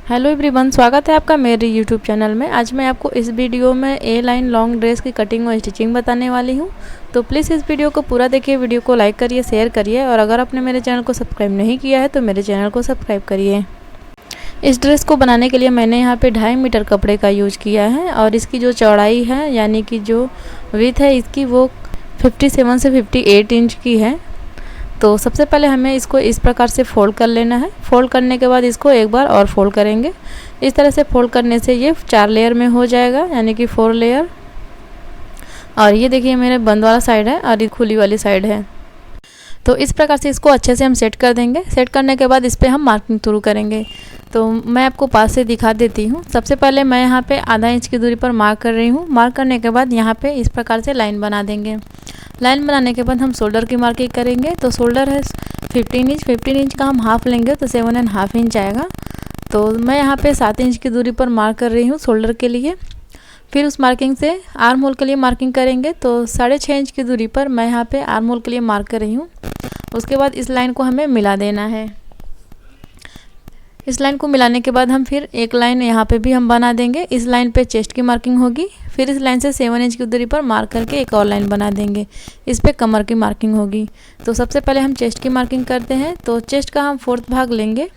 Hello everyone, स्वागत है आपका मेरे यूट्यूब चैनल में। आज मैं आपको इस वीडियो में ए लाइन लॉन्ग ड्रेस की कटिंग और स्टिचिंग बताने वाली हूँ। तो प्लीज़ इस वीडियो को पूरा देखिए, वीडियो को लाइक करिए, शेयर करिए और अगर आपने मेरे चैनल को सब्सक्राइब नहीं किया है तो मेरे चैनल को सब्सक्राइब करिए। इस ड्रेस को बनाने के लिए मैंने यहाँ पे 2.5 मीटर कपड़े का यूज किया है और इसकी जो चौड़ाई है यानी कि जो विड्थ है इसकी वो 57 से 58 इंच की है। तो सबसे पहले हमें इसको इस प्रकार से फोल्ड कर लेना है। फोल्ड करने के बाद इसको एक बार और फोल्ड करेंगे। इस तरह से फोल्ड करने से ये 4 लेयर में हो जाएगा यानी कि 4 लेयर। और ये देखिए मेरे बंद वाला साइड है और ये खुली वाली साइड है। तो इस प्रकार से इसको अच्छे से हम सेट कर देंगे। सेट करने के बाद इस पर हम मार्किंग शुरू करेंगे। तो मैं आपको पास से दिखा देती हूँ। सबसे पहले मैं यहाँ पे आधा इंच की दूरी पर मार्क कर रही हूँ। मार्क करने के बाद यहाँ पे इस प्रकार से लाइन बना देंगे। लाइन बनाने के बाद हम शोल्डर की मार्किंग करेंगे। तो शोल्डर है 15 इंच का हम हाफ लेंगे तो 7.5 इंच आएगा। तो मैं यहाँ पे 7 इंच की दूरी पर मार्क कर रही हूँ शोल्डर के लिए। फिर उस मार्किंग से आर्म होल के लिए मार्किंग करेंगे। तो 6.5 इंच की दूरी पर मैं यहाँ पे आर्म होल के लिए मार्क कर रही हूँ। उसके बाद इस लाइन को हमें मिला देना है। इस लाइन को मिलाने के बाद हम फिर एक लाइन यहाँ पे भी हम बना देंगे। इस लाइन पे चेस्ट की मार्किंग होगी। फिर इस लाइन से 7 इंच की दूरी पर मार्क करके एक और लाइन बना देंगे। इस पे कमर की मार्किंग होगी। तो सबसे पहले हम चेस्ट की मार्किंग करते हैं। तो चेस्ट का हम 4th भाग लेंगे।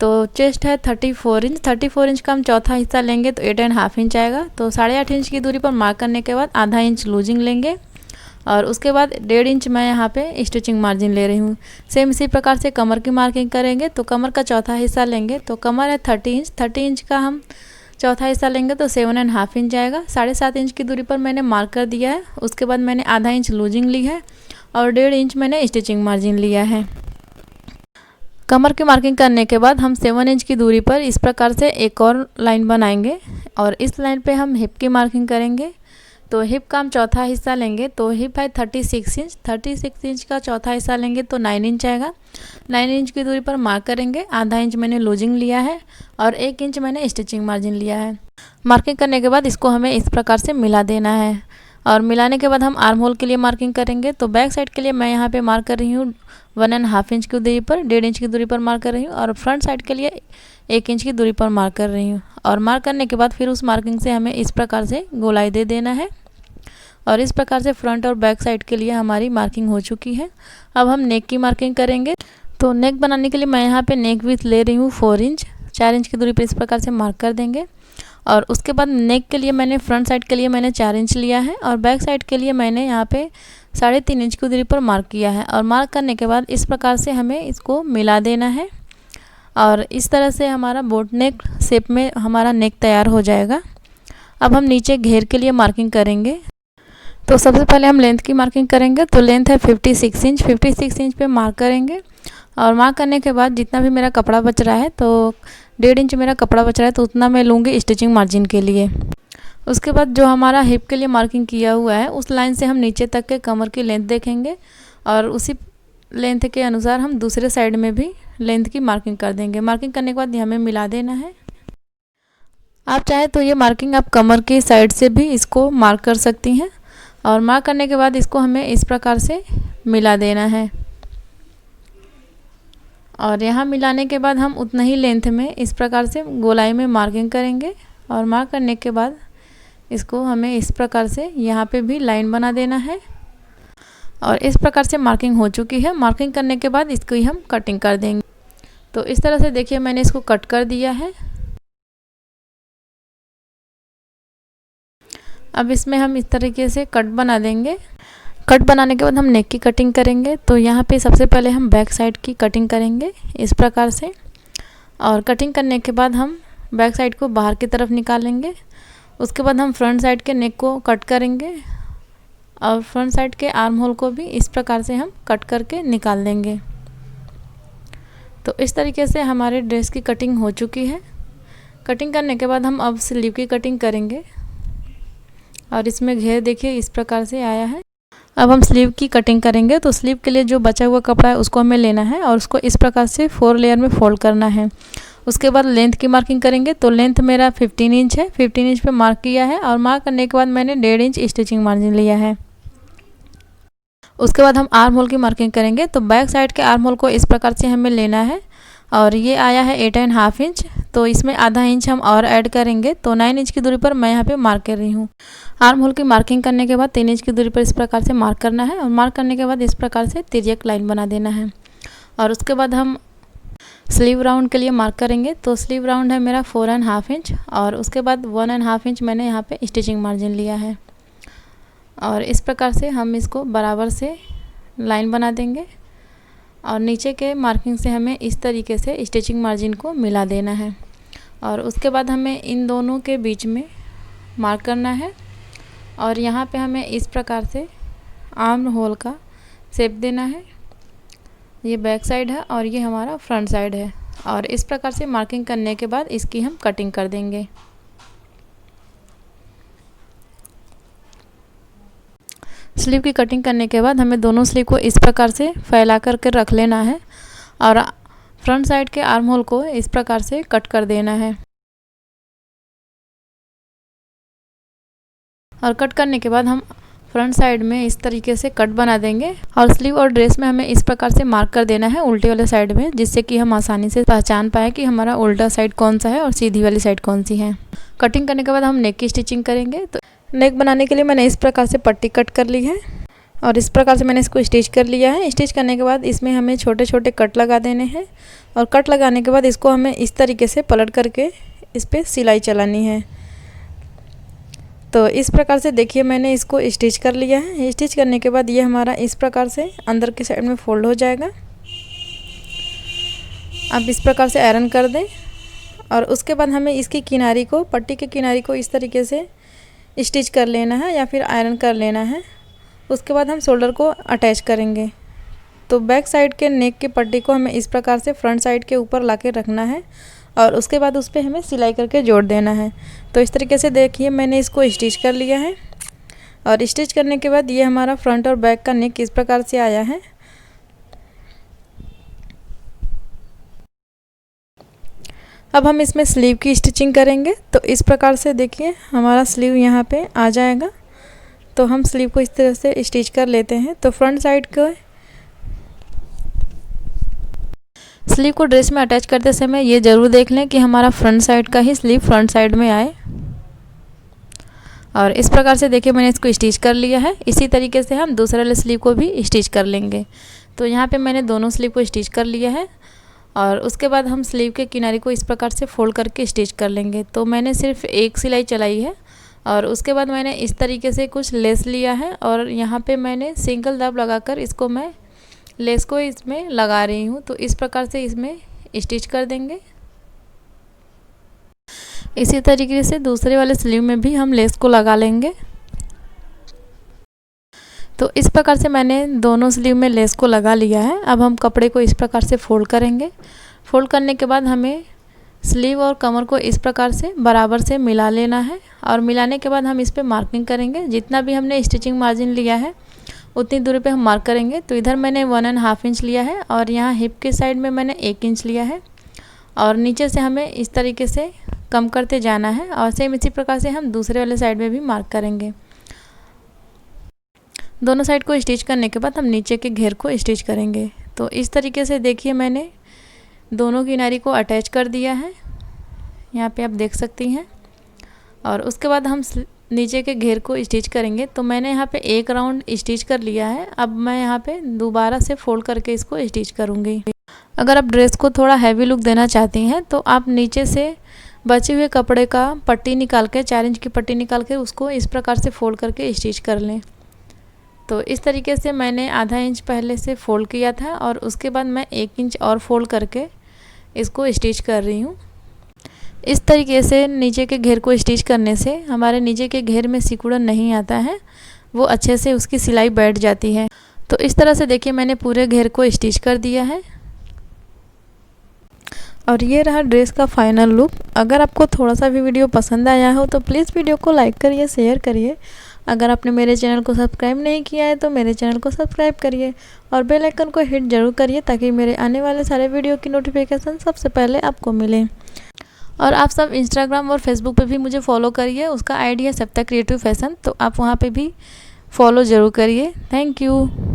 तो चेस्ट है 34 इंच। 34 इंच का हम चौथा हिस्सा लेंगे तो 8.5 इंच आएगा। तो 8.5 इंच की दूरी पर मार्क करने के बाद आधा इंच लूजिंग लेंगे और उसके बाद 1.5 इंच मैं यहाँ पे स्टिचिंग मार्जिन ले रही हूँ। सेम इसी प्रकार से कमर की मार्किंग करेंगे। तो कमर का चौथा हिस्सा लेंगे। तो कमर है 30 इंच। 30 इंच का हम चौथा हिस्सा लेंगे तो 7.5 इंच आएगा। 7.5 इंच की दूरी पर मैंने मार्क कर दिया है। उसके बाद मैंने आधा इंच लूजिंग ली है और 1.5 इंच मैंने स्टिचिंग मार्जिन लिया है। कमर की मार्किंग करने के बाद हम 7 इंच की दूरी पर इस प्रकार से एक और लाइन बनाएंगे और इस लाइन पे हम हिप की मार्किंग करेंगे। तो हिप का हम चौथा हिस्सा लेंगे। तो हिप है 36 इंच। 36 इंच का चौथा हिस्सा लेंगे तो 9 इंच आएगा। 9 इंच की दूरी पर मार्क करेंगे। आधा इंच मैंने लूजिंग लिया है और 1 इंच मैंने स्टिचिंग मार्जिन लिया है। मार्किंग करने के बाद इसको हमें इस प्रकार से मिला देना है और मिलाने के बाद हम आर्म होल के लिए मार्किंग करेंगे। तो बैक साइड के लिए मैं यहाँ पे मार्क कर रही हूँ 1.5 इंच की दूरी पर, 1.5 इंच की दूरी पर मार्क कर रही हूँ और फ्रंट साइड के लिए 1 इंच की दूरी पर मार्क कर रही हूँ। और मार्क करने के बाद फिर उस मार्किंग से हमें इस प्रकार से गोलाई दे देना है और इस प्रकार से फ्रंट और बैक साइड के लिए हमारी मार्किंग हो चुकी है। अब हम नेक की मार्किंग करेंगे। तो नेक बनाने के लिए मैं यहाँ पे नेक विड्थ ले रही हूँ 4 इंच। 4 इंच की दूरी पर इस प्रकार से मार्क कर देंगे और उसके बाद नेक के लिए मैंने फ्रंट साइड के लिए मैंने 4 इंच लिया है और बैक साइड के लिए मैंने यहाँ पे 3.5 इंच की दूरी पर मार्क किया है। और मार्क करने के बाद इस प्रकार से हमें इसको मिला देना है और इस तरह से हमारा बोट नेक शेप में हमारा नेक तैयार हो जाएगा। अब हम नीचे घेर के लिए मार्किंग करेंगे। तो सबसे पहले हम लेंथ की मार्किंग करेंगे। तो लेंथ है 56 इंच। 56 इंच पे मार्क करेंगे और मार्क करने के बाद जितना भी मेरा कपड़ा बच रहा है तो 1.5 इंच मेरा कपड़ा बच रहा है तो उतना मैं लूँगी स्टिचिंग मार्जिन के लिए। उसके बाद जो हमारा हिप के लिए मार्किंग किया हुआ है उस लाइन से हम नीचे तक के कमर की लेंथ देखेंगे और उसी लेंथ के अनुसार हम दूसरे साइड में भी लेंथ की मार्किंग कर देंगे। मार्किंग करने के बाद हमें मिला देना है। आप चाहे तो ये मार्किंग आप कमर की साइड से भी इसको मार्क कर सकती हैं और मार्क करने के बाद इसको हमें इस प्रकार से मिला देना है और यहाँ मिलाने के बाद हम उतना ही लेंथ में इस प्रकार से गोलाई में मार्किंग करेंगे और मार्क करने के बाद इसको हमें इस प्रकार से यहाँ पे भी लाइन बना देना है और इस प्रकार से मार्किंग हो चुकी है। मार्किंग करने के बाद इसको ही हम कटिंग कर देंगे। तो इस तरह से देखिए मैंने इसको कट कर दिया है। अब इसमें हम इस तरीके से कट बना देंगे। कट बनाने के बाद हम नेक की कटिंग करेंगे। तो यहाँ पे सबसे पहले हम बैक साइड की कटिंग करेंगे इस प्रकार से और कटिंग करने के बाद हम बैक साइड को बाहर की तरफ निकालेंगे। उसके बाद हम फ्रंट साइड के नेक को कट करेंगे और फ्रंट साइड के आर्म होल को भी इस प्रकार से हम कट करके निकाल देंगे। तो इस तरीके से हमारे ड्रेस की कटिंग हो चुकी है। कटिंग करने के बाद हम अब स्लीव की कटिंग करेंगे और इसमें घेर देखिए इस प्रकार से आया है। अब हम स्लीव की कटिंग करेंगे। तो स्लीव के लिए जो बचा हुआ कपड़ा है उसको हमें लेना है और उसको इस प्रकार से 4 लेयर में फोल्ड करना है। उसके बाद लेंथ की मार्किंग करेंगे। तो लेंथ मेरा 15 इंच है। 15 इंच पे मार्क किया है और मार्क करने के बाद मैंने 1.5 इंच स्टिचिंग मार्जिन लिया है। उसके बाद हम आर्म होल की मार्किंग करेंगे। तो बैक साइड के आर्म होल को इस प्रकार से हमें लेना है और ये आया है 8.5 इंच। तो इसमें आधा इंच हम और ऐड करेंगे। तो 9 इंच की दूरी पर मैं यहाँ पे मार्क कर रही हूँ। आर्म होल की मार्किंग करने के बाद 3 इंच की दूरी पर इस प्रकार से मार्क करना है और मार्क करने के बाद इस प्रकार से तिर्यक लाइन बना देना है। और उसके बाद हम स्लीव राउंड के लिए मार्क करेंगे। तो स्लीव राउंड है मेरा 4.5 इंच और उसके बाद 1.5 इंच मैंने यहाँ पे स्टिचिंग मार्जिन लिया है। और इस प्रकार से हम इसको बराबर से लाइन बना देंगे और नीचे के मार्किंग से हमें इस तरीके से स्टिचिंग मार्जिन को मिला देना है। और उसके बाद हमें इन दोनों के बीच में मार्क करना है और यहाँ पे हमें इस प्रकार से आर्म होल का शेप देना है। ये बैक साइड है और ये हमारा फ्रंट साइड है। और इस प्रकार से मार्किंग करने के बाद इसकी हम कटिंग कर देंगे। स्लीव की कटिंग करने के बाद हमें दोनों स्लीव को इस प्रकार से फैला करके रख लेना है और फ्रंट साइड के आर्म होल को इस प्रकार से कट कर देना है। और कट करने के बाद हम फ्रंट साइड में इस तरीके से कट बना देंगे और स्लीव और ड्रेस में हमें इस प्रकार से मार्क कर देना है उल्टे वाले साइड में, जिससे कि हम आसानी से पहचान पाए कि हमारा उल्टा साइड कौन सा है और सीधी वाली साइड कौन सी है। कटिंग करने के बाद हम नेक की स्टिचिंग करेंगे। तो नेक बनाने के लिए मैंने इस प्रकार से पट्टी कट कर ली है और इस प्रकार से मैंने इसको स्टिच कर लिया है। स्टिच करने के बाद इसमें हमें छोटे छोटे कट लगा देने हैं और कट लगाने के बाद इसको हमें इस तरीके से पलट करके इस पर सिलाई चलानी है। तो इस प्रकार से देखिए मैंने इसको स्टिच कर लिया है। स्टिच करने के बाद ये हमारा इस प्रकार से अंदर की साइड में फोल्ड हो जाएगा। अब इस प्रकार से आयरन कर दें और उसके बाद हमें इसकी किनारी को, पट्टी के किनारी को इस तरीके से स्टिच कर लेना है या फिर आयरन कर लेना है। उसके बाद हम शोल्डर को अटैच करेंगे। तो बैक साइड के नेक की पट्टी को हमें इस प्रकार से फ्रंट साइड के ऊपर ला के रखना है और उसके बाद उस पर हमें सिलाई करके जोड़ देना है। तो इस तरीके से देखिए मैंने इसको स्टिच कर लिया है और स्टिच करने के बाद ये हमारा फ्रंट और बैक का नेक इस प्रकार से आया है। अब हम इसमें स्लीव की स्टिचिंग करेंगे। तो इस प्रकार से देखिए हमारा स्लीव यहाँ पे आ जाएगा। तो हम स्लीव को इस तरह से स्टिच कर लेते हैं। तो फ्रंट साइड को स्लीव को ड्रेस में अटैच करते समय ये ज़रूर देख लें कि हमारा फ्रंट साइड का ही स्लीव फ्रंट साइड में आए। और इस प्रकार से देखिए मैंने इसको स्टिच कर लिया है। इसी तरीके से हम दूसरे वाले स्लीव को भी स्टिच कर लेंगे। तो यहाँ पे मैंने दोनों स्लीव को स्टिच कर लिया है और उसके बाद हम स्लीव के किनारे को इस प्रकार से फोल्ड करके स्टिच कर लेंगे। तो मैंने सिर्फ एक सिलाई चलाई है और उसके बाद मैंने इस तरीके से कुछ लेस लिया है और यहाँ पे मैंने सिंगल दाब लगाकर इसको मैं लेस को इसमें लगा रही हूँ। तो इस प्रकार से इसमें स्टिच कर देंगे। इसी तरीके से दूसरे वाले स्लीव में भी हम लेस को लगा लेंगे। तो इस प्रकार से मैंने दोनों स्लीव में लेस को लगा लिया है। अब हम कपड़े को इस प्रकार से फोल्ड करेंगे। फोल्ड करने के बाद हमें स्लीव और कमर को इस प्रकार से बराबर से मिला लेना है और मिलाने के बाद हम इस पर मार्किंग करेंगे। जितना भी हमने स्टिचिंग मार्जिन लिया है उतनी दूरी पे हम मार्क करेंगे। तो इधर मैंने 1.5 इंच लिया है और यहाँ हिप के साइड में मैंने 1 इंच लिया है और नीचे से हमें इस तरीके से कम करते जाना है और सेम इसी प्रकार से हम दूसरे वाले साइड में भी मार्क करेंगे। दोनों साइड को स्टिच करने के बाद हम नीचे के घेर को स्टिच करेंगे। तो इस तरीके से देखिए मैंने दोनों किनारी को अटैच कर दिया है, यहाँ पे आप देख सकती हैं। और उसके बाद हम नीचे के घेर को स्टिच करेंगे। तो मैंने यहाँ पे एक राउंड स्टिच कर लिया है। अब मैं यहाँ पे दोबारा से फोल्ड करके इसको स्टिच करूँगी। अगर आप ड्रेस को थोड़ा हैवी लुक देना चाहती हैं तो आप नीचे से बचे हुए कपड़े का पट्टी निकाल के 4 इंच की पट्टी निकाल के उसको इस प्रकार से फोल्ड करके स्टिच कर लें। तो इस तरीके से मैंने आधा इंच पहले से फोल्ड किया था और उसके बाद मैं 1 इंच और फोल्ड करके इसको स्टिच कर रही हूँ। इस तरीके से नीचे के घेर को स्टिच करने से हमारे नीचे के घेर में सिकुड़न नहीं आता है, वो अच्छे से उसकी सिलाई बैठ जाती है। तो इस तरह से देखिए मैंने पूरे घेर को स्टिच कर दिया है और ये रहा ड्रेस का फाइनल लुक। अगर आपको थोड़ा सा भी वीडियो पसंद आया हो तो प्लीज़ वीडियो को लाइक करिए, शेयर करिए। अगर आपने मेरे चैनल को सब्सक्राइब नहीं किया है तो मेरे चैनल को सब्सक्राइब करिए और बेल आइकन को हिट ज़रूर करिए ताकि मेरे आने वाले सारे वीडियो की नोटिफिकेशन सबसे पहले आपको मिले। और आप सब इंस्टाग्राम और फेसबुक पे भी मुझे फॉलो करिए, उसका आईडी है सप्ता क्रिएटिव फैशन, तो आप वहाँ पे भी फॉलो ज़रूर करिए। Thank you.